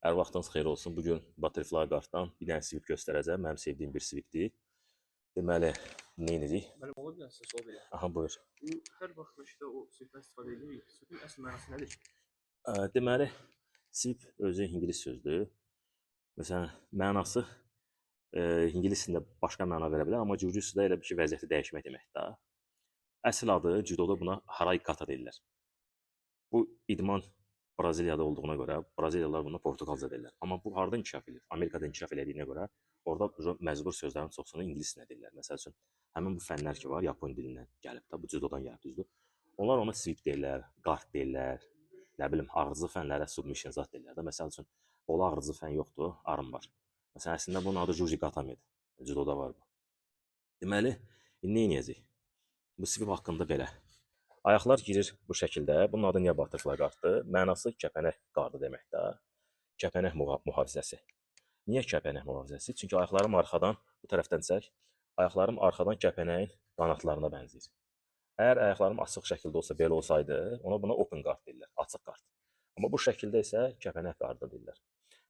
Hər vaxtınız xeyir olsun. Bugün Butterfly Card'dan bir dənə sweep göstərəcəm. Mənim sevdiyim bir sweepdir. Deməli, nə edirik? Müəllim, ola bilər sizə sual verəm. Aha, buyur. Hər vaxt işte o sweepdən istifadə edirik. Sweepin əsl mənası nədir? Deməli, sweep özü ingilis sözdür. Məsələn, mənası ingilis dilində başqa məna verə bilər, amma jujitsuda elə bir ki, vəziyyəti dəyişmək deməkdir. Əsl adı judoda buna harai kata deyirlər. Bu idman Braziliyada olduğuna görə Braziliyalılar buna Portuqalca deyirlər. Amma bu harda inkişaf edir? Amerikada inkişaf elədiyinə görə orada məcbur sözlərin çoxsunu ingilis dilində deyirlər. Məsəl üçün, həmin bu fənlər ki var, Yapon dilindən gəlib də, bu judodan gəlib düzdür. Onlar ona sweep deyirlər, guard deyirlər, nə bilim, ağrıcı fənlərə submission zat deyirlər də. Məsəl üçün, ola ağrıcı fən yoxdur, arm var. Məsələn, əslində bunun adı Juji Gatame-dir. Judoda var bu. Deməli, nə edəcəyik? Bu sweep haqqında belə. Ayaqlar girir bu şəkildə. Bunun adı niyə Butterfly Carddır? Mənası kəpənək qardı deməkdir. Kəpənək mühafizəsi. Niyə kəpənək mühafizəsi? Çünki ayaqlarım arxadan, bu tərəfdən çək, ayaqlarım arxadan kəpənəyin qanatlarına bənzəyir. Əgər ayaqlarım açıq şəkildə olsa, belə olsaydı, buna open guard deyirlər, açıq qard. Amma bu şəkildə isə kəpənək qardı deyirlər.